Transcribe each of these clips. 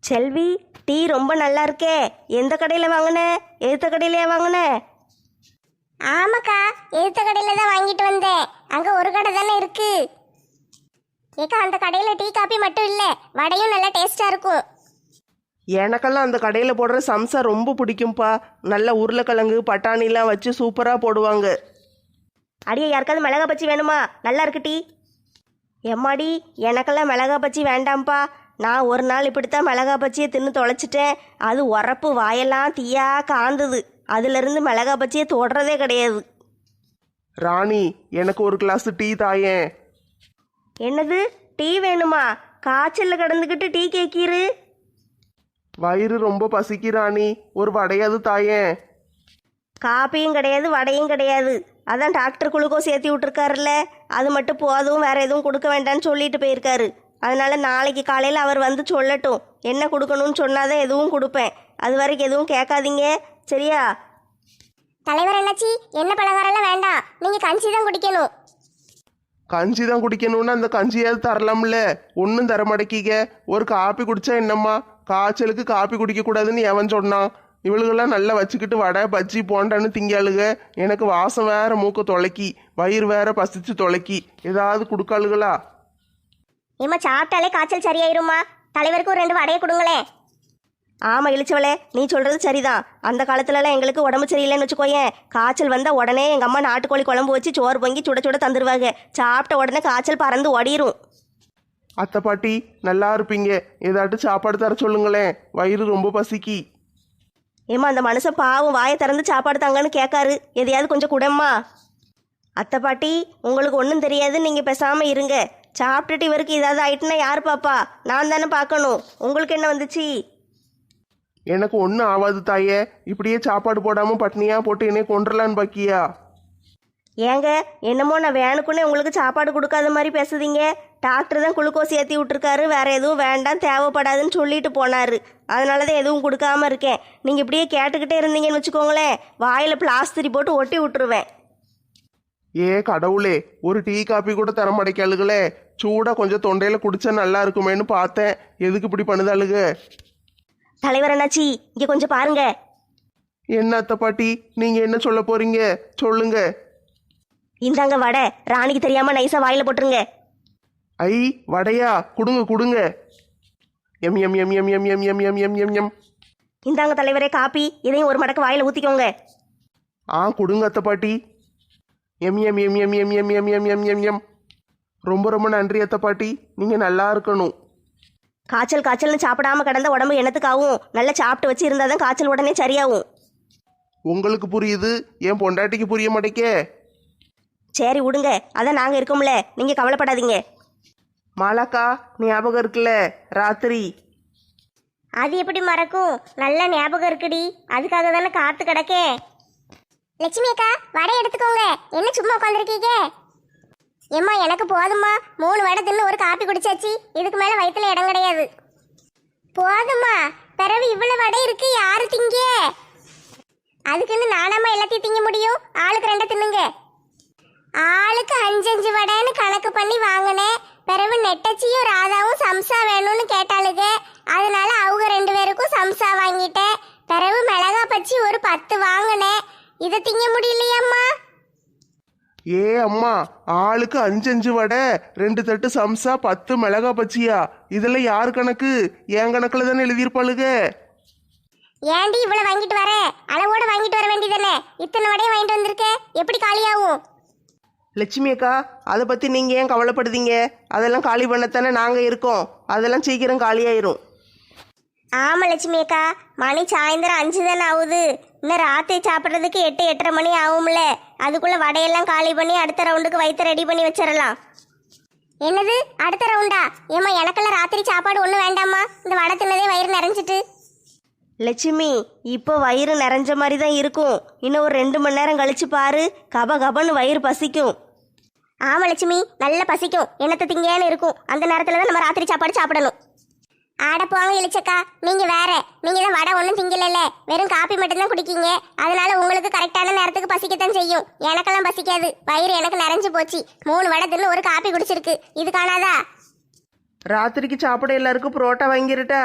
செல்வி, tea ரொம்ப நல்லா இருக்கே. எந்த கடையில் வாங்கின? எந்த கடையிலையா வாங்கின? ஆமாக்கா, எதிர்த்த கடையில தான் வாங்கிட்டு வந்தேன். அங்க ஒரு கடை தானே இருக்கு. ஏக்கா, அந்த கடையில டீ காபி மட்டும் இல்ல, வடையும் நல்லா டேஸ்டா இருக்கும். எனக்கெல்லாம் அந்த கடையில் போடுற சம்சா ரொம்ப பிடிக்கும்ப்பா. நல்ல உருளைக்கிழங்கு பட்டாணிலாம் வச்சு சூப்பராக போடுவாங்க. அடியே, யாருக்காவது மிளகா பச்சி வேணுமா? நல்லா இருக்கு டீ. எம்மாடி, எனக்கெல்லாம் மிளகா பச்சி வேண்டாம்ப்பா. நான் ஒரு நாள் இப்படித்தான் மிளகா பச்சியை தின்னு தொலைச்சிட்டேன். அது உரப்பு, வாயெல்லாம் தீயா காந்தது. அதுலேருந்து மிளகா பச்சியை தொடுறதே கிடையாது. ராணி, எனக்கு ஒரு கிளாஸ் டீ தாயேன். என்னது, டீ வேணுமா? காய்ச்சலில் கிடந்துக்கிட்டு டீ கேட்கிரு. வயிறு ரொம்ப பசிக்கு ராணி, ஒரு வடையாவது தாயேன். காப்பியும் கிடையாது, வடையும் கிடையாது. அதான் டாக்டர் குளுக்கோஸ் ஏற்றி விட்டுருக்காருல்ல, அது மட்டும் போதும், வேற எதுவும் கொடுக்க வேண்டாம்னு சொல்லிட்டு போயிருக்காரு. அதனால நாளைக்கு காலையில் அவர் வந்து சொல்லட்டும், என்ன கொடுக்கணும்னு சொன்னாதான் எதுவும் கொடுப்பேன். அது வரைக்கும் எதுவும் கேட்காதீங்க, சரியா? தலைவர் என்னாச்சி, என்ன பலகாரம்லாம் வேண்டாம், நீங்க கஞ்சி தான் குடிக்கணும். கஞ்சி தான் குடிக்கணும்னு அந்த கஞ்சியாவது தரலாம்ல. ஒன்றும் தர மாட்டேக்கீங்க. ஒரு காப்பி குடிச்சா என்னம்மா? காய்ச்சலுக்கு காப்பி குடிக்கக்கூடாதுன்னு எவன் சொன்னான்? இவளுகெல்லாம் நல்லா வச்சுக்கிட்டு வடை பஜ்ஜி போண்டான்னு திங்காளுக. எனக்கு வாசம் வேற மூக்க தொலைக்கி, வயிறு வேற பசிச்சு தொலைக்கி. ஏதாவது கொடுக்காளுகளா? ஏமா, சாப்பிட்டாலே காய்ச்சல் சரியாயிருமா? தலைவருக்கு ஒரு 2 வடையை கொடுங்களேன். ஆமாம் இழிச்சவளே, நீ சொல்கிறது சரிதான். அந்த காலத்துலலாம் எங்களுக்கு உடம்பு சரியில்லைன்னு வச்சுக்கோயேன், காய்ச்சல் வந்தால் உடனே எங்கள் அம்மா நாட்டுக்கோழி குழம்பு வச்சு சோறு பொங்கி சுட சுட தந்துடுவாங்க. சாப்பிட்ட உடனே காய்ச்சல் பறந்து ஓடிரும். அத்தை பாட்டி நல்லா இருப்பீங்க, ஏதாட்டு சாப்பாடு தர சொல்லுங்களேன், வயிறு ரொம்ப பசிக்கி. ஏம்மா, அந்த மனுஷன் பாவம் வாயை திறந்து சாப்பாடு தாங்கன்னு கேட்காரு, எதையாவது கொஞ்சம் குடம்மா. அத்தை பாட்டி, உங்களுக்கு ஒன்றும் தெரியாது, நீங்கள் பேசாமல் இருங்க. சாப்பிட்டுட்டு இவருக்கு ஏதாவது ஆயிட்டுனா யார் பாப்பா? நான் தானே பார்க்கணும். உங்களுக்கு என்ன வந்துச்சு? எனக்கு ஒன்றும் ஆகாது தாயே. இப்படியே சாப்பாடு போடாமல் பட்னியாக போட்டு என்னைய கொண்டுலான்னு பாக்கியா? ஏங்க, என்னமோ நான் வேணுக்குன்னே உங்களுக்கு சாப்பாடு கொடுக்காத மாதிரி பேசுதீங்க. டாக்டர் தான் குளுக்கோஸ் ஏற்றி விட்டுருக்காரு, வேற எதுவும் வேண்டாம் தேவைப்படாதுன்னு சொல்லிட்டு போனாரு. அதனால தான் எதுவும் கொடுக்காம இருக்கேன். நீங்கள் இப்படியே கேட்டுக்கிட்டே இருந்தீங்கன்னு வச்சுக்கோங்களேன், வாயில் பிளாஸ்திரி போட்டு ஒட்டி விட்டுருவேன். ஏ கடவுளே, ஒரு டீ காப்பி கூட தர மாட்டேக்காளுகளே. சூடாக கொஞ்சம் தொண்டையில் குடிச்சா நல்லா இருக்குமேன்னு பார்த்தேன். எதுக்கு இப்படி பண்ணுதாளுக? தலைவர் என்னாச்சி, இங்கே கொஞ்சம் பாருங்க. என்ன அத்தை பாட்டி, நீங்கள் என்ன சொல்ல போறீங்க? சொல்லுங்க. இந்தாங்க வடை, ராணிக்கு தெரியாம நைஸா வாயில போட்டுருங்க. ஐ, வடையா? கொடுங்க கொடுங்க. M M M M M M M M M M M. இந்தாங்க தலைவரே காப்பி, இதையும் ஒரு மடக்கு வாயில ஊத்திக்கோங்க. கொடுங்க அத்தை பாட்டி. M M M M M M M M M M M. ரொம்ப ரொம்ப நன்றி அத்தை பாட்டி, நீங்கள் நல்லா இருக்கணும். காய்ச்சல்னு சாப்பிடாம கிடந்த உடம்பு என்னத்துக்காகும்? நல்லா சாப்பிட்டு வச்சு இருந்தாதான் காய்ச்சல் உடனே சரியாகும். உங்களுக்கு புரியுது, என் பொண்டாட்டிக்கு புரிய மாட்டேக்கே. சரி விடுங்க, அதான் நாங்கள் இருக்கோம்ல, நீங்கள் கவலைப்படாதீங்க. மாலாக்கா, ஞாபகம் இருக்குல்ல ராத்திரி? அது எப்படி மறக்கும்? நல்ல ஞாபகம் இருக்குடி, அதுக்காக தானே காத்து கிடக்கேன். லட்சுமி அக்கா, வடை எடுத்துக்கோங்க. என்ன சும்மா உட்காந்துருக்கீங்க? ஏம்மா, எனக்கு போதுமா. 3 வடை தின்னு ஒரு காப்பி குடிச்சாச்சு, இதுக்கு மேல வயிற்றுல இடம் கிடையாது. போதுமா? பிறகு இவ்வளவு வடை இருக்கு, யாரு திங்க? அதுக்குன்னு நானாமா எல்லாத்தையும் திங்க முடியும்? ஆளுக்கு 2 தின்னுங்க. ஆளுக்கு 5 வடைன்னு கணக்கு பண்ணி வாங்கினேன். பிறகு நெட்டச்சியும் ராதாவும் சம்சா வேணும்னு கேட்டாளுங்க, அதனால அவங்க 2 பேருக்கும் சம்சா வாங்கிட்டேன். பிறகு மிளகா பச்சி ஒரு 10 வாங்கினேன். இதை திங்க முடியலையம்மா. ஏ அம்மா, ஆளுக்கு 5 வடை, 2 தட்டு சம்சா, 10 மிளகா பச்சியா? இதெல்லாம் யார் கணக்கு? என் கணக்குல தானே எழுதியிருப்பாளுக. ஏண்டி இவ்வளவு வாங்கிட்டு வர? அளவோட வாங்கிட்டு வர வேண்டியதானே? இத்தனை வடையை வாங்கிட்டு வந்திருக்க, எப்படி காலியாகும்? லட்சுமி அக்கா, அதை பற்றி நீங்கள் ஏன் கவலைப்படுதீங்க? அதெல்லாம் காலி பண்ணத்தானே நாங்கள் இருக்கோம், அதெல்லாம் சீக்கிரம் காலியாயிரும். ஆமா லட்சுமி அக்கா, மணி சாயந்தரம் 5 தானே ஆகுது. இன்னும் ராத்திரி சாப்பிட்றதுக்கு 8, 8:30 மணி ஆகும்ல. அதுக்குள்ள வடையெல்லாம் காலி பண்ணி அடுத்த ரவுண்டுக்கு வயிற்று ரெடி பண்ணி வச்சிடலாம். என்னது அடுத்த ரவுண்டா? ஏமா, எனக்கெல்லாம் ராத்திரி சாப்பாடு ஒன்றும் வேண்டாமா, இந்த வடை தின்னதே வயிறு நிறைஞ்சிட்டு. லட்சுமி, இப்போ வயிறு நிறைஞ்ச மாதிரி தான் இருக்கும். இன்னும் ஒரு 2 மணி நேரம் கழிச்சு பாரு, கபன்னு வயிறு பசிக்கும். ஆமா லட்சுமி, நல்ல பசிக்கும், என்னத்தை திங்கன்னு இருக்கும். அந்த நேரத்துல தான் நம்ம ராத்திரி சாப்பாடு சாப்பிடணும். ஆட போங்க இளிச்சக்கா, நீங்க வேற. நீங்க தான் வடை ஒன்றும் திங்கல, வெறும் காப்பி மட்டும்தான் குடிக்கீங்க. அதனால உங்களுக்கு கரெக்டான நேரத்துக்கு பசிக்கத்தான் செய்யும். எனக்கெல்லாம் பசிக்காது, வயிறு எனக்கு நிறைஞ்சு போச்சு. 3 வடை தின்னு ஒரு காப்பி குடிச்சிருக்கு, இது காணாதா? ராத்திரிக்கு சாப்பிட எல்லாருக்கும் புரோட்டா வாங்கிருட்டா?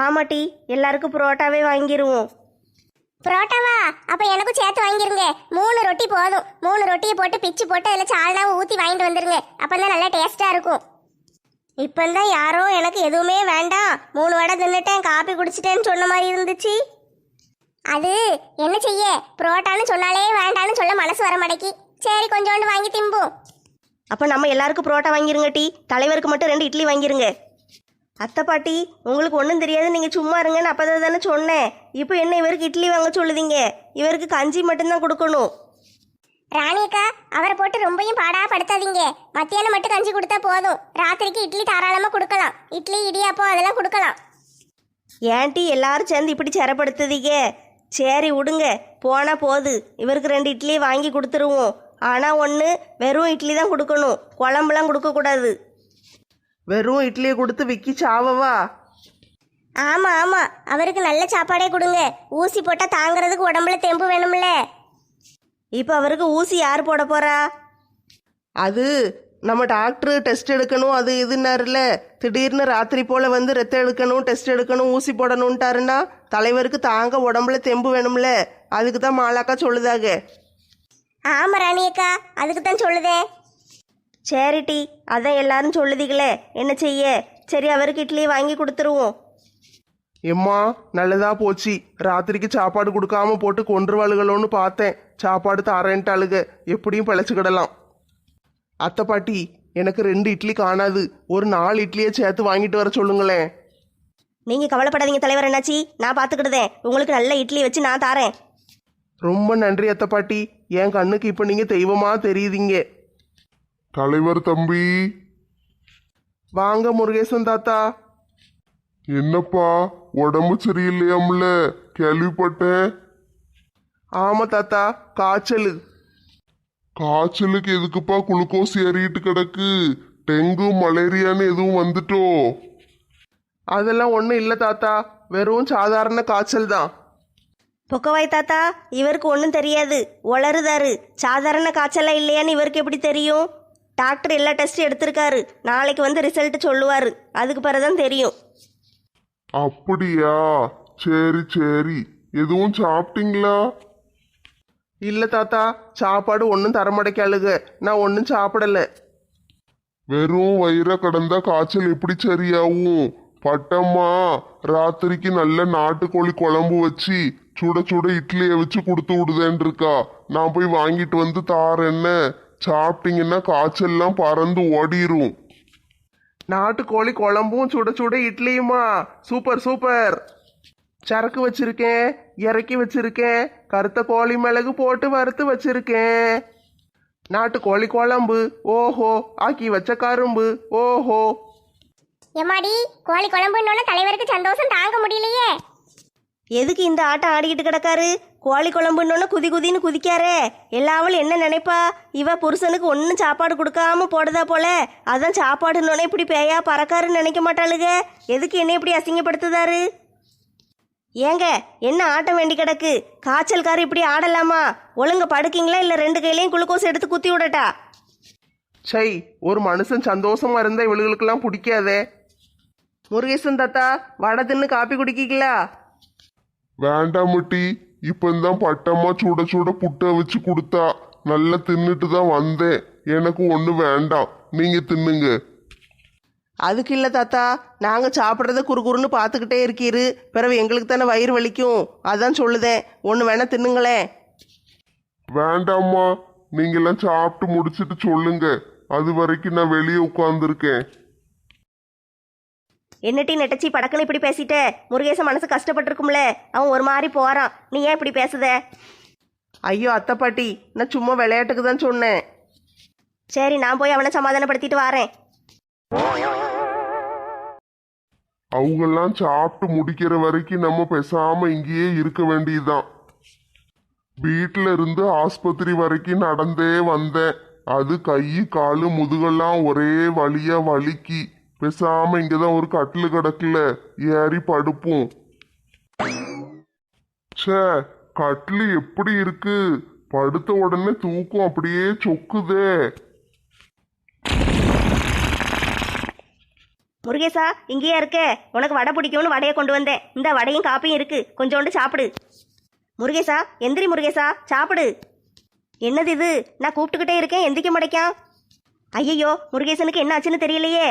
ஆமாட்டி, எல்லாருக்கும் புரோட்டாவே வாங்கிடுவோம். புரோட்டாவா? அப்ப எனக்கும் சேர்த்து வாங்கிருங்க. 3 ரொட்டி போதும். 3 ரொட்டியை போட்டு பிச்சு போட்டு அதில் சால்னாவை ஊற்றி வாங்கிட்டு வந்துருங்க. அப்பதான் நல்லா டேஸ்டா இருக்கும். இப்பந்தான் யாரோ எனக்கு எதுவுமே வேண்டாம், 3 வடை தின்னுட்டேன், காப்பி குடிச்சிட்டேன்னு சொன்ன மாதிரி இருந்துச்சு. அது என்ன செய்ய, புரோட்டான்னு சொன்னாலே வேண்டான்னு சொல்ல மனசு வர மாட்டேக்கி. சரி, கொஞ்சோண்டு வாங்கி திம்போம். அப்போ நம்ம எல்லாருக்கும் புரோட்டா வாங்கிருங்க டி. தலைவருக்கு மட்டும் 2 இட்லி வாங்கிருங்க. அத்தை பாட்டி, உங்களுக்கு ஒன்றும் தெரியாது, நீங்கள் சும்மா இருங்கன்னு அப்போதான் தானே சொன்னேன். இப்போ என்ன இவருக்கு இட்லி வாங்க சொல்லுதீங்க? இவருக்கு கஞ்சி மட்டும்தான் கொடுக்கணும். ராணியக்கா, அவரை போட்டு ரொம்பவும் பாடா படுத்தாதீங்க. மத்தியானம் மட்டும் கஞ்சி கொடுத்தா போதும். ராத்திரிக்கு இட்லி தாராளமாக கொடுக்கலாம். இட்லி, இடியாப்பம் அதெல்லாம் கொடுக்கலாம். ஏன்டி எல்லாரும் சேர்ந்து இப்படி சிறப்படுத்துதீங்க? சரி விடுங்க, போனால் போகுது. இவருக்கு 2 இட்லி வாங்கி கொடுத்துருவோம். ஆனால் ஒன்று, வெறும் இட்லி தான் கொடுக்கணும், குழம்புலாம் கொடுக்கக்கூடாது. வெறும் இட்லியை கொடுத்து விக்கி சாவவா? ஆமா ஆமா, அவருக்கு நல்ல சாப்பாடே கொடுங்க. ஊசி போட்டா தாங்கிறதுக்கு உடம்புல தெம்பு வேணும்ல. இப்போ அவருக்கு ஊசி யார் போட போறா? அது நம்ம டாக்டர் டெஸ்ட் எடுக்கணும் அது இதுன்னாருல. திடீர்னு ராத்திரி போல வந்து ரத்தம் எடுக்கணும், டெஸ்ட் எடுக்கணும், ஊசி போடணும்ட்டாருன்னா தலைவருக்கு தாங்க உடம்புல தெம்பு வேணும்ல. அதுக்கு தான் மாலாக்கா சொல்லுதாக. ஆமா ராணியக்கா, அதுக்கு தான் சொல்லுதே. சேரிட்டி, அதான் எல்லாரும் சொல்லுதீங்களே, என்ன செய்ய. சரி, அவருக்கு இட்லி வாங்கி கொடுத்துருவோம். எம்மா நல்லதா போச்சு. ராத்திரிக்கு சாப்பாடு கொடுக்காம போட்டு கொன்றுவாளுகளோன்னு பார்த்தேன். சாப்பாடு தரேன்ட்டாளுக, எப்படியும் பிழைச்சிக்கிடலாம். அத்தை பாட்டி, எனக்கு 2 இட்லி காணாது, ஒரு 4 இட்லியை சேர்த்து வாங்கிட்டு வர சொல்லுங்களேன். நீங்கள் கவலைப்படாதீங்க தலைவர் என்னாச்சி, நான் பார்த்துக்கிடுதேன். உங்களுக்கு நல்ல இட்லி வச்சு நான் தாரேன். ரொம்ப நன்றி அத்தை பாட்டி. என் கண்ணுக்கு இப்போ நீங்கள் தெய்வமா தெரியுதீங்க. தலைவர் தம்பி. வாங்க முருகேசன் தாத்தா. என்னப்பா, உடம்பு சரியில்லையாம்ல, கேள்விப்பட்டேன். ஆமா தாத்தா, காய்ச்சல். காய்ச்சலுக்கு எதுக்குப்பா குளுக்கோஸ் ஏறிட்டு கிடக்கு? டெங்கு மலேரியான்னு எதுவும் வந்துட்டோ? அதெல்லாம் ஒன்றும் இல்லை தாத்தா, வெறும் சாதாரண காய்ச்சல் தான். பொக்கவாய் தாத்தா, இவருக்கு ஒன்றும் தெரியாது, உளறுதாரு. சாதாரண காய்ச்சலாம் இல்லையான்னு இவருக்கு எப்படி தெரியும்? டாக்டர் எல்லா டெஸ்ட்டும் எடுத்திருக்காரு. நாளைக்கு வந்து ரிசல்ட் சொல்லுவார், அதுக்கு பிறகுதான் தெரியும். அப்படியா? சரி சரி, எதுவும் சாப்பிட்டீங்களா? இல்லை தாத்தா, சாப்பாடு ஒன்றும் தரமாட்டேக்காளுக, நான் ஒன்றும் சாப்பிடலை. வெறும் வயிறை கடந்தா காய்ச்சல் எப்படி சரியாகும்? பட்டம்மா ராத்திரிக்கு நல்ல நாட்டுக்கோழி குழம்பு வச்சு சுட சுட இட்லியை வச்சு கொடுத்து விடுதேன் இருக்கா. நான் போய் வாங்கிட்டு வந்து தாரேன்ன. சாப்பிட்டீங்கன்னா காய்ச்சல்லாம் பறந்து ஓடிரும். நாட்டுக்கோழி குழம்பும் சுட சுட இட்லியுமா? Super super. சரக்கு வச்சிருக்கேன், இறக்கி வச்சிருக்கேன், கருத்த கோழி மிளகு போட்டு வறுத்து வச்சிருக்கேன். நாட்டுக்கோழி குழம்பு, ஓஹோ. ஆக்கி வச்ச கரும்பு, ஓஹோ. எம்மாடி, கோழி குழம்புன்னு தலைவருக்கு சந்தோஷம் தாங்க முடியலையே. எதுக்கு இந்த ஆட்டம் ஆடிக்கிட்டு கிடக்காரு? கோழி குழம்புன்னு குதி குதின்னு குதிக்காரே. எல்லாவளும் என்ன நினைப்பா? இவ புருஷனுக்கு ஒன்றும் சாப்பாடு கொடுக்காம போடுதா போல, அதான் சாப்பாடுன்னொன்னே இப்படி பேயா பறக்காருன்னு நினைக்க மாட்டாளுங்க. எதுக்கு என்ன இப்படி அசிங்கப்படுத்துதாரு? ஏங்க, என்ன ஆட்டம் வேண்டி கிடக்கு? காய்ச்சல்காரு இப்படி ஆடலாமா? ஒழுங்க படுக்கீங்களா, இல்லை 2 கையிலையும் குளுக்கோஸ் எடுத்து குத்தி விடட்டா? சை, ஒரு மனுஷன் சந்தோஷமா இருந்தா இவளுகளுக்கெல்லாம் பிடிக்காதே. முருகேசன் தாத்தா, வடை தின்னு காப்பி குடிக்கீங்களா? வேண்டாம் முட்டி, இப்பந்தான் பட்டம்மா சுட சுட புட்டை வச்சு கொடுத்தா, நல்லா தின்னுட்டு தான் வந்தேன். எனக்கு ஒண்ணு வேண்டாம், நீங்க தின்னுங்க. அதுக்கு இல்லை தாத்தா, நாங்கள் சாப்பிட்றத குறுகுறுன்னு பார்த்துக்கிட்டே இருக்கீரு, பிறகு எங்களுக்கு தானே வயிறு வலிக்கும், அதான் சொல்லுதேன். ஒன்று வேணா தின்னுங்களேன். வேண்டாம்மா, நீங்கெல்லாம் சாப்பிட்டு முடிச்சிட்டு சொல்லுங்க. அது வரைக்கும் நான் வெளியே உட்கார்ந்துருக்கேன். என்னட்டி நெட்டச்சி படக்குன்னு இப்படி பேசிட்ட? முருகேசன் மனசு கஷ்டப்பட்டிருக்கும்ல, அவன் ஒரு மாதிரி போறான். நீ ஏன் இப்படி பேசுத? ஐயோ அத்தை பாட்டி, நான் சும்மா விளையாட்டுக்கு தான் சொன்னேன். சரி, நான் போய் அவனை சமாதானப்படுத்திட்டு வாரேன். அவங்கெல்லாம் சாப்பிட்டு முடிக்கிற வரைக்கும் நம்ம பேசாம இங்கேயே இருக்க வேண்டியதுதான். வீட்டில இருந்து ஆஸ்பத்திரி வரைக்கும் நடந்தே வந்தேன். அது கை காலு முதுகெல்லாம் ஒரே வலியா வலிக்கி. பேசாம இங்கதான் ஒரு கட்டில் கிடக்குல, ஏறி படுப்போம். ச்சே, கட்டில் எப்படி இருக்கு? படுத்த உடனே தூக்கம் அப்படியே சொக்குதே. முருகேசா இங்கேயா இருக்க? உனக்கு வடை பிடிக்கும்னு வடையை கொண்டு வந்தேன். இந்த வடையும் காப்பியும் இருக்கு, கொஞ்சோண்டு சாப்பிடு. முருகேசா எந்திரி முருகேசா, சாப்பிடு. என்னது இது? நான் கூப்பிட்டுக்கிட்டே இருக்கேன், எந்திரிக்க மாட்டேக்கான். ஐயையோ, முருகேசனுக்கு என்ன ஆச்சுன்னு தெரியலையே.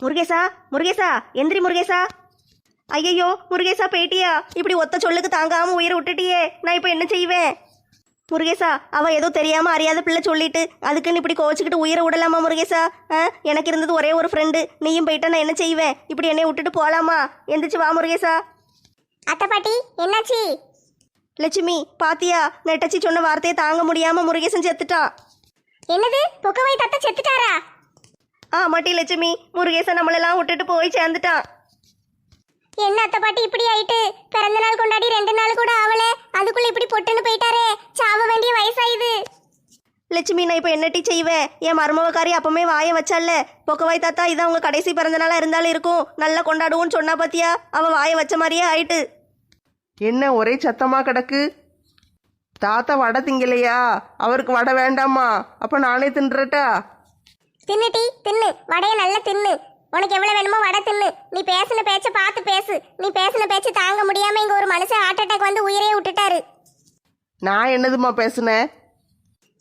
முருகேசா முருகேசா எந்திரி முருகேசா. ஐயையோ முருகேசா போயிட்டியா? இப்படி ஒத்த சொல்லுக்கு தாங்காம உயிரை விட்டுட்டியே, நான் இப்போ என்ன செய்வேன்? முருகேசா அவ ஏதோ தெரியாம அறியாத பிள்ளை சொல்லிட்டு அதுக்குன்னு இப்படி கோச்சிக்கிட்டு உயிரை விடலாமா முருகேசா? எனக்கு இருந்தது ஒரே ஒரு ஃப்ரெண்டு, நீயும் போயிட்டா நான் என்ன செய்வேன்? இப்படி என்னை விட்டுட்டு போகலாமா? எந்திரிச்சு வா முருகேசா. அத்தை பாட்டி என்னாச்சு? லட்சுமி பாத்தியா, நெட்டச்சி சொன்ன வார்த்தையை தாங்க முடியாம முருகேசன் செத்துட்டான். என்னது, பொக்கவை தாத்தா செத்துட்டாரா? ஆமாட்டி லட்சுமி, முருகேசன் நம்மளெல்லாம் விட்டுட்டு போய் சேர்ந்துட்டான். என்ன அத்தை பாட்டி இப்படி ஆயிட்டு? பிறந்த நாள் கொண்டாடி 2 நாள் கூட ஆவல, அதுக்குள்ள இப்படி பொட்டுன்னு போயிட்டாரே. சாவ வேண்டிய வயசாயுது. லட்சுமி நான் இப்போ என்னட்டி செய்வேன்? என் மருமவக்காரி அப்பமே வாயை வச்சால, பொக்கவாய் தாத்தா இதான் உங்க கடைசி பிறந்த நாளா இருந்தாலும் இருக்கும், நல்லா கொண்டாடுவோன்னு சொன்னா பாத்தியா, அவ வாயை வச்ச மாதிரியே ஆயிட்டு. என்ன ஒரே சத்தமா கிடக்கு? தாத்தா வடை திங்கலையா? அவருக்கு வடை வேண்டாமா? அப்ப நானே தின்றட்டா? தின்னு டீ தின்னு, வடைய நல்லா தின்னு. உனக்கு எவ்வளவு வேணுமோ வடை தின்னு. நீ பேசின பேச்ச பார்த்து பேசு. நீ பேசின பேச்சு தாங்க முடியாம இங்க ஒரு மனுஷன் ஹார்ட் அட்டாக் வந்து உயிரே விட்டுட்டாரு. நான் என்னதுமா பேசுனேன்?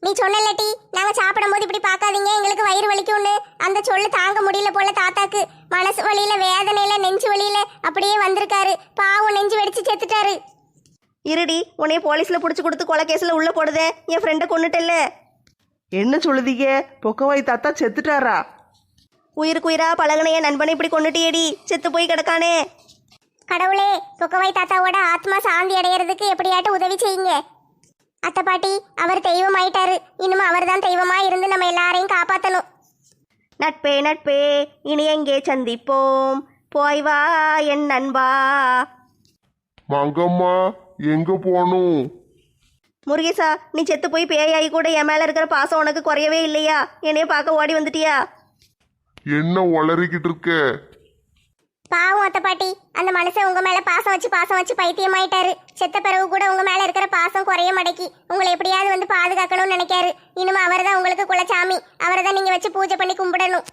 நீ சொன்னல டீ, நாங்க சாப்பிடும் போது இப்படி பார்க்காதீங்க, எங்களுக்கு வயிறு வலிக்கும்னு. அந்த சொல்லு தாங்க முடியல போல தாத்தாக்கு. மனசு வலியில, வேதனையில, நெஞ்சு வலியில அப்படியே வந்திருக்காரு. பாவம், நெஞ்சு வெடிச்சு செத்துட்டாரு. இருடி, உன்னைய போலீஸ்ல புடிச்சு கொடுத்து கொலை கேஸ்ல உள்ள போடுதே, என் ஃப்ரெண்டை கொண்டுட்டல்ல. என்ன சொல்லுதீங்க? பொக்கவாய் தாத்தா செத்துட்டாரா? உயிருக்கு உயிரா பழகுன என் நண்பனை இப்படி கொண்டுட்டியேடி, செத்து போய் கிடக்கானே. கடவுளே, பொக்கவாய் தாத்தாவோட ஆத்மா சாந்தி அடையிறதுக்கு எப்படியாட்டும் உதவி செய்யுங்க. அத்தை பாட்டி, அவர் தெய்வம் ஆயிட்டாரு. இனிமே அவர் தான் தெய்வமா இருந்து நம்ம எல்லாரையும் காப்பாத்தணும். நட்பே நட்பே இனி எங்கே சந்திப்போம், போய் வா என் நண்பா. மங்கம்மா எங்க போகணும்? முருகேசா நீ செத்து போய் பேயாயி கூட என் மேல இருக்கிற பாசம் உனக்கு குறையவே இல்லையா? என்னைய பார்க்க ஓடி வந்துட்டியா? என்ன உளறிக்கிட்டு இருக்க? பாவம் அத்தை பாட்டி, அந்த மனுஷன் உங்க மேல பாசம் வச்சு பைத்தியமாயிட்டாரு. செத்த பிறகு கூட உங்க மேல இருக்கிற பாசம் குறைய மாட்டேக்கி உங்களை எப்படியாவது வந்து பாதுகாக்கணும்னு நினைக்காரு. இனிமே அவர் தான் உங்களுக்கு குலசாமி. அவரை தான் நீங்க வச்சு பூஜை பண்ணி கும்பிடணும்.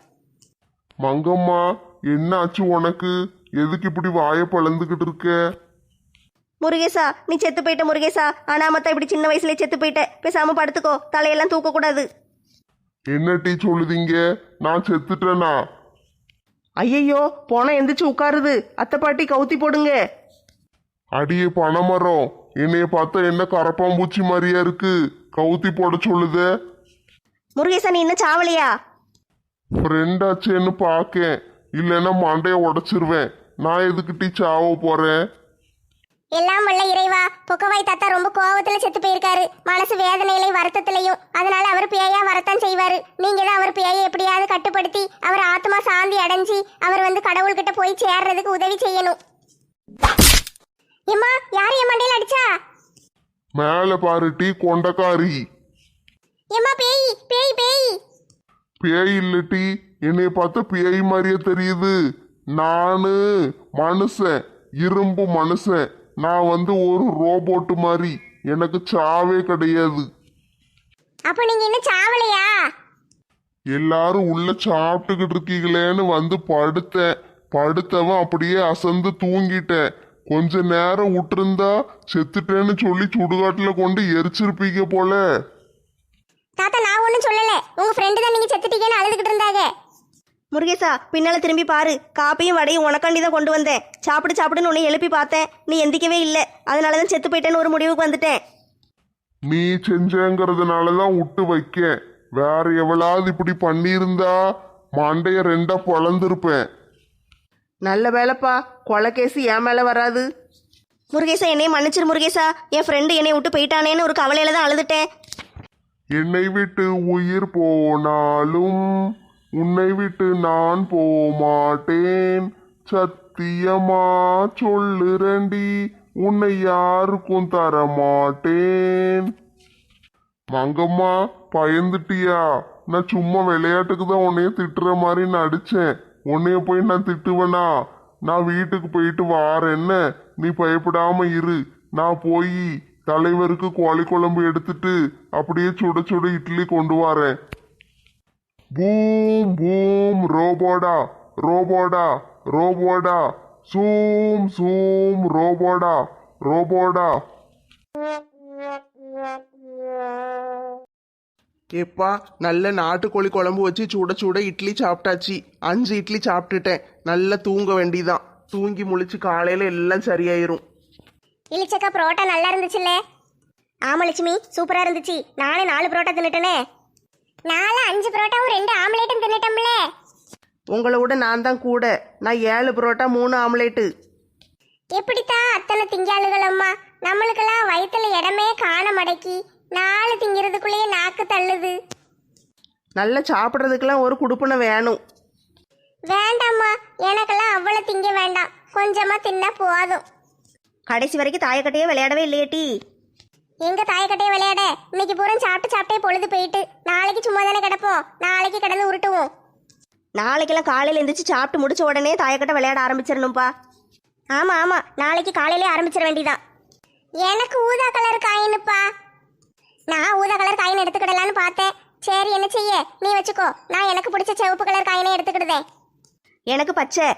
மங்கம்மா என்ன ஆச்சு உனக்கு? எதுக்கு இப்படி வாயை பழந்துகிட்டு இருக்க? முருகேசா நீ செத்து போயிட்ட முருகேசா. அனாமத்தா இப்படி சின்ன வயசுலயே செத்து போயிட்ட. பேசாம படுத்துக்கோ, தலையெல்லாம் தூக்க கூடாது. என்ன டீ சொல்லுதீங்க? நான் செத்துட்டேனா? ஐயையோ, போன எந்திரிச்சு உட்காருது. அத்தை பாட்டி கவுத்தி போடுங்க. அடியே பனைமரம், என்னைய பார்த்தா என்ன கரப்பாம்பூச்சி மாதிரியா இருக்கு? கவுத்தி போட சொல்லுதே. முருகேசா நீ இன்னும் சாவலையா? ஃப்ரெண்டாச்சேன்னு பார்க்கேன், இல்லைன்னா மண்டைய உடைச்சிருவேன். நான் எதுக்கு டீ சாவ போறேன்? எல்லாம் வல்ல இறைவா, பொக்கவாய் தாத்தா ரொம்ப கோவத்துல செத்து போயிருக்காரு. மனசு வேதனையிலையும் வருத்தத்திலையும். அதனால அவர் பேயா வரத்தான் செய்வாரு. நீங்க தான் அவர் பேயை எப்படியாவது கட்டுப்படுத்தி அவர் ஆத்மா சாந்தி அடைஞ்சி அவர் வந்து கடவுள்கிட்ட போய் சேர்றதுக்கு உதவி செய்யணும். ஏம்மா, யார் என் மண்டையில அடிச்சா? மேல பாரு டீ கொண்டக்காரி. ஏம்மா, பேய் பேய் பேய். பேய் இல்ல டீ, என்னைய பார்த்தா பேய் மாதிரியே தெரியுது. நானு மனுஷன், இரும்பு மனுஷன். நான் வந்து ஒரு ரோபோட்டு மாதிரி. எனக்கு சாவே கிடையாது. அப்ப நீங்க இன்னும் சாவலையா? எல்லாரும் உள்ள சாப்பிட்டுக்கிட்டு இருக்கீங்களேன்னு வந்து படுத்தேன். படுத்தவன் அப்படியே அசந்து தூங்கிட்டேன். கொஞ்ச நேரம் விட்டுருந்தா செத்துட்டேன்னு சொல்லி சுடுகாட்டுல கொண்டு எரிச்சிருப்பீங்க போல. தாத்தா, நான் ஒன்றும் சொல்லல. உங்க ஃப்ரெண்டு தான் நீங்க செத்துட்டீங்கன்னு அழுதுகிட்டு இருந்தாங்க. முருகேசா பின்னால திரும்பி பாரு, காப்பியும் வடையும் உனக்காண்டி தான் கொண்டு வந்தேன். சாப்பிடு சாப்பிடுன்னு உன்னை எழுப்பி பார்த்தேன், நீ எந்திக்கவே இல்லை. அதனாலதான் செத்து போயிட்டேன்னு ஒரு முடிவுக்கு வந்துட்டேன். நீ செஞ்சேங்கிறதுனாலதான் விட்டு வைக்கேன். வேற எவ்வளவு இப்படி பண்ணியிருந்தா மண்டைய 2 பொளந்திருப்பேன். நல்ல வேலைப்பா, கொலை கேஸ் என் மேல வராது. முருகேசா என்னைய மன்னிச்சிரு முருகேசா. என் ஃப்ரெண்டு என்னை விட்டு போயிட்டானேன்னு ஒரு கவலையில தான் அழுதுட்டேன். என்னை விட்டு உயிர் போனாலும் உன்னை விட்டு நான் போமாட்டேன். சத்தியமா சொல்லுறண்டி, உன்னை யாருக்கும் தரமாட்டேன். மங்கம்மா பயந்துட்டியா? நான் சும்மா விளையாட்டுக்கு தான் உன்னைய திட்டுற மாதிரி நடிச்சேன். உன்னைய போய் நான் திட்டுவேனா? நான் வீட்டுக்கு போயிட்டு வாரேன்ன, நீ பயப்படாம இரு. நான் போய் தலைவருக்கு கோழி குழம்பு எடுத்துட்டு அப்படியே சுட சுட இட்லி கொண்டு வரேன். பூம் பூம் ரோபோடா, ரோபோடா ரோபோடா சூம் சூம் ரோபோடா ரோபோடா. எப்பா நல்ல நாட்டுக்கோழி குழம்பு வச்சு சுட சுட இட்லி சாப்பிட்டாச்சு. 5 இட்லி சாப்பிட்டுட்டேன். நல்லா தூங்க வேண்டிதான். தூங்கி முழிச்சு காலையில எல்லாம் சரியாயிரும். இளிச்சக்கா புரோட்டா நல்லா இருந்துச்சுல்ல? ஆமா லட்சுமி, சூப்பரா இருந்துச்சு. நானே 4 புரோட்டா தின்னுட்டேனே. 5 புரோட்டாவும் 2 ஆம்லேட்டும் தின்னுட்டோம்ல. உங்களை விட நான் தான் கூட. நான் 7 புரோட்டா 3 ஆம்லேட்டு. எப்படித்தான் அத்தனை திங்காளுகள் அம்மா? நம்மளுக்கெல்லாம் வயிற்றுல இடமே காண மடக்கி 4 திங்கிறதுக்குள்ளேயே நாக்கு தள்ளுது. நல்லா சாப்பிட்றதுக்கெல்லாம் ஒரு குடுப்பனை வேணும். வேண்டாம்மா, எனக்கெல்லாம் அவ்வளோ திங்க வேண்டாம். கொஞ்சமா தின்னா போதும். கடைசி வரைக்கும் தாயக்கட்டையே விளையாடவே இல்லையேட்டி. எங்க தாயக்கட்டையை விளையாட? இன்னைக்கு பூரா சாப்பிட்டே பொழுது போயிட்டு. நாளைக்கு சும்மா தானே கிடப்போம். நாளைக்கு கிடந்து உருட்டுவோம். நாளைக்கெல்லாம் காலையில் எழுந்திரிச்சு சாப்பிட்டு முடிச்ச உடனே தாயக்கட்டை விளையாட ஆரம்பிச்சிடணும்ப்பா. ஆமா ஆமா, நாளைக்கு காலையிலே ஆரம்பிச்சிட வேண்டியதான். எனக்கு ஊதா கலர் காயினுப்பா. நான் ஊதா கலர் காயின் எடுத்துக்கிடலான்னு பார்த்தேன். சரி, என்ன செய்ய, நீ வச்சுக்கோ. நான் எனக்கு பிடிச்ச சிவப்பு கலர் காயினை எடுத்துக்கிடுதேன். எனக்கு பச்சை.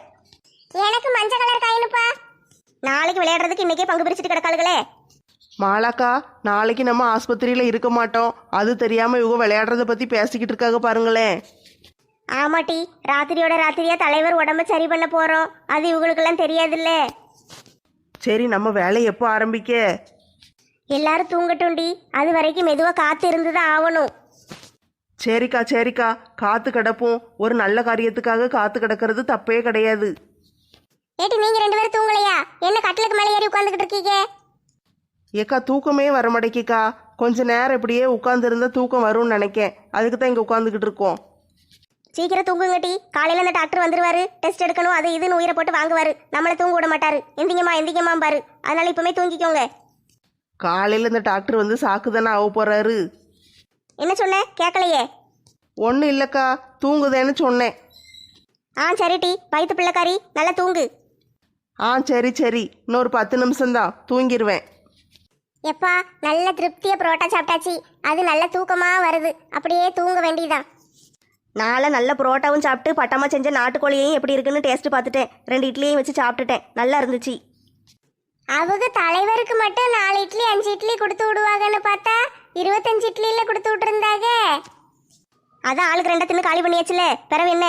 எனக்கு மஞ்சள் கலர் காயினுப்பா. நாளைக்கு விளையாடுறதுக்கு இன்னைக்கே பங்கு பிரிச்சுட்டு கிடக்காளுகளே. மாலாக்கா, நாளைக்கு நம்ம ஆஸ்பத்திரியில இருக்க மாட்டோம். அது தெரியாம இவங்க விளையாடுறத பத்தி பேசிக்கிட்டு இருக்காங்க பாருங்களேன். ஆமாட்டி, ராத்திரியோட ராத்திரியா தலைவர் உடம்ப சரி பண்ண போறோம். அது இவங்களுக்கெல்லாம் தெரியாதுல்ல. சரி, நம்ம வேலையை எப்போ ஆரம்பிக்க? எல்லாரும் தூங்கட்டும்டி. அது வரைக்கும் மெதுவா காத்து இருந்துதான் ஆகணும். சரிக்கா சரிக்கா, காத்து கிடப்போம். ஒரு நல்ல காரியத்துக்காக காத்து கிடக்கிறது தப்பே கிடையாது. ஏட்டி, நீங்க 2 பேரும் தூங்கலையா? என்ன கட்டிலுக்கு மேலே ஏறி உட்காந்துக்கிட்டு இருக்கீங்க? ஏக்கா, தூக்கமே வர மாட்டேக்கிக்கா. கொஞ்ச நேரம் இப்படியே உட்காந்துருந்தா தூக்கம் வரும்னு நினைக்கேன். அதுக்கு தான் இங்கே உட்காந்துக்கிட்டு இருக்கோம். சீக்கிரம் தூங்குங்கட்டி. காலையில அந்த டாக்டர் வந்துருவாரு. டெஸ்ட் எடுக்கணும், அது இதுன்னு உயிரை போட்டு வாங்குவாரு. நம்மளை தூங்க விட மாட்டாரு. எந்திங்கம்மா பாரு. அதனால இப்பவுமே தூங்கிக்கோங்க. காலையில் இந்த டாக்டர் வந்து சாக்கு தானே ஆக போறாரு. என்ன சொன்ன? கேட்கலையே. ஒன்றும் இல்லைக்கா, தூங்குதேன்னு சொன்னேன். சரிட்டி, வயிற்று பிள்ளைக்காரி, நல்லா தூங்கு. சரி சரி, இன்னொரு 10 நிமிஷம்தான் தூங்கிடுவேன். எப்பா, நல்ல திருப்தியா புரோட்டா சாப்பிட்டாச்சு. அது நல்ல தூக்கமா வருது. அப்படியே தூங்க வேண்டியதான். நாளை நல்ல புரோட்டாவும் சாப்பிட்டு பட்டமாக செஞ்ச நாட்டுக்கோழியையும் எப்படி இருக்குன்னு டேஸ்ட் பார்த்துட்டேன். 2 இட்லியையும் வச்சு சாப்பிட்டுட்டேன். நல்லா இருந்துச்சு. அவங்க தலைவருக்கு மட்டும் 4 இட்லி 5 இட்லி கொடுத்து விடுவாங்கன்னு பார்த்தா 25 இட்லியில கொடுத்து விட்டுருந்தாங்க. அதான் ஆளுக்கு 2 தின்னு காலி பண்ணியாச்சுல, பிறவு என்ன?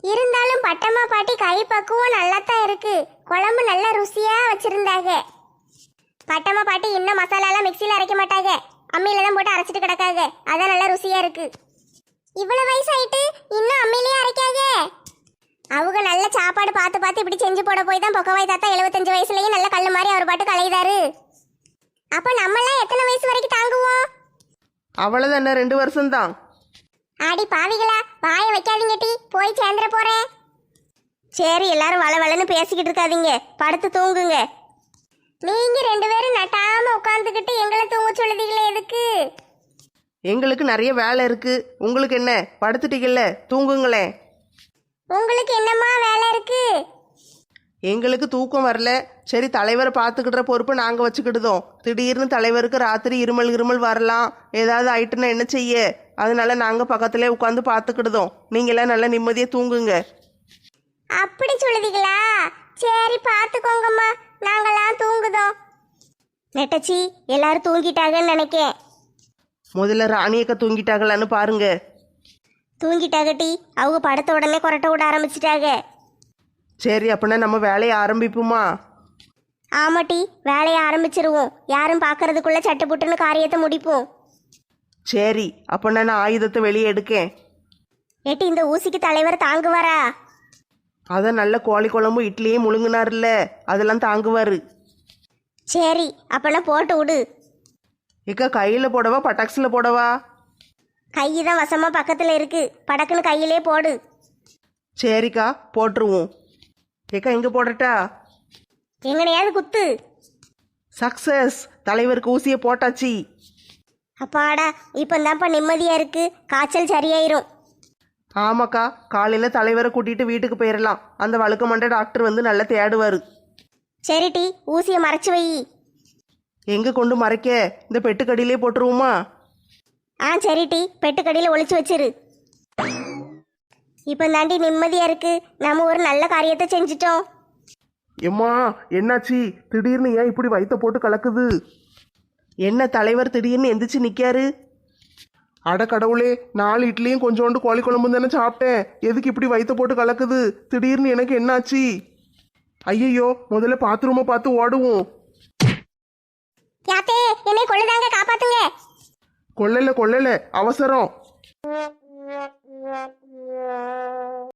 இருந்தாலும் பட்டம்மா பாட்டி கை பக்குவம் நல்லா தான் இருக்கு. குழம்பு நல்ல ருசியா வச்சிருந்தாங்க. பட்டம்மா பாட்டி இன்னும் மசாலாலாம் மிக்சியில் அரைக்க மாட்டாங்க. அம்மியில தான் போட்டு அரைச்சிட்டு கிடக்காங்க. அதான் நல்லா ருசியா இருக்கு. இவ்வளவு வயசாயிட்டு இன்னும் அம்மியிலேயே அரைக்காக. அவங்க நல்ல சாப்பாடு பார்த்து இப்படி செஞ்சு போட போய் தான் பொக்கவாய் தாத்தா 75 வயசுலயும் நல்ல கல்லு மாதிரி அவர் பாட்டு கலையுதாரு. அப்ப நம்மெல்லாம் எத்தனை வயசு வரைக்கும் தாங்குவோம்? அவ்வளோதான், என்ன 2 வருஷம்தான். ஆடி பாவிகளா, வாய வைக்காதீங்க டி, போய் சேர்ந்துட போறேன். சரி, எல்லாரும் வளவளன்னு பேசிக்கிட்டு இருக்காதீங்க, படுத்து தூங்குங்க. நீங்க 2 பேரும் நட்டாம உட்காந்துக்கிட்டு எங்களை தூங்க சொல்லுதீங்களே எதுக்கு? எங்களுக்கு நிறைய வேலை இருக்கு. உங்களுக்கு என்ன, படுத்துட்டீங்கல்ல, தூங்குங்களேன். உங்களுக்கு என்னம்மா வேலை இருக்கு? எங்களுக்கு தூக்கம் வரல. சரி, தலைவரை பார்த்துக்கிடுற பொறுப்பு நாங்கள் வச்சுக்கிடுதோம். திடீர்னு தலைவருக்கு ராத்திரி இருமல் வரலாம், ஏதாவது ஆயிட்டுன்னா என்ன செய்ய? அதனால நாங்கள் பக்கத்திலே உட்காந்து பார்த்துக்கிடுதோம். நீங்களாம் நல்லா நிம்மதியாக தூங்குங்க. அப்படி சொல்லுதீங்களா? சரி, பார்த்துக்கோங்கம்மா, நாங்களாம் தூங்குதோம். நெட்டச்சி, எல்லாரும் தூங்கிட்டாங்கன்னு நினைக்கேன். முதல்ல ராணியக்கா தூங்கிட்டாங்களான்னு பாருங்க. தூங்கிட்டாகட்டி, அவங்க படுத்த உடனே கொரட்டை விட ஆரம்பிச்சிட்டாங்க. சரி, அப்படின்னா நம்ம வேலையை ஆரம்பிப்போமா? ஆமாட்டி, வேலையை ஆரம்பிச்சிருவோம். யாரும் பார்க்கறதுக்குள்ள சட்டுப்புட்டுன்னு காரியத்தை முடிப்போம். சரி, அப்படின்னா நான் ஆயுதத்தை வெளியே எடுக்கேன். ஏட்டி, இந்த ஊசிக்கு தலைவர் தாங்குவாரா? அதான் நல்ல கோழி குழம்பு இட்லியே முழுங்கினார்ல, அதெல்லாம் தாங்குவார். சரி, அப்பனா போட்டு விடு. ஏக்கா, கையில் போடவா பட்டாக்ஸில் போடவா? கை தான் வசமா பக்கத்தில் இருக்கு, படக்குன்னு கையிலே போடு. சரிக்கா, போட்டுருவோம். ஏக்கா, இங்கே போடட்டா? எங்கனையாவது குத்து. சக்சஸ், தலைவருக்கு ஊசியை போட்டாச்சு. அப்பாடா, இப்போ தான்ப்பா நிம்மதியாக இருக்கு. காய்ச்சல் சரியாயிரும். ஆமாக்கா, காலையில் தலைவரை கூட்டிகிட்டு வீட்டுக்கு போயிடலாம். அந்த வழுக்க மண்ட டாக்டர் வந்து நல்லா தேடுவார். சரிட்டி, ஊசியை மறைச்சு வை. எங்கே கொண்டு மறைக்க? இந்த பெட்டுக்கடியிலே போட்டுருவோமா? சரிட்டி, பெட்டுக்கடியில் ஒளிச்சு வச்சிரு. இப்போ தாண்டி நிம்மதியா இருக்கு. நம்ம ஒரு நல்ல காரியத்தை செஞ்சிட்டோம். எம்மா என்னாச்சு? திடீர்னு ஏன் இப்படி வயித்தை போட்டு கலக்குது? என்ன தலைவர் திடீர்னு எந்திரிச்சு நிக்காரு? அட கடவுளே, 4 இட்லியும் கொஞ்சோண்டு கோழி குழம்பு தானே சாப்பிட்டேன். எதுக்கு இப்படி வயித்தை போட்டு கலக்குது? திடீர்னு எனக்கு என்னாச்சு? ஐயையோ, முதல்ல பாத்ரூமை பார்த்து ஓடுவோம். யாத்தே, என்னை கொள்ளுதாங்க, காப்பாத்துங்க. கொல்லல அவசரம்.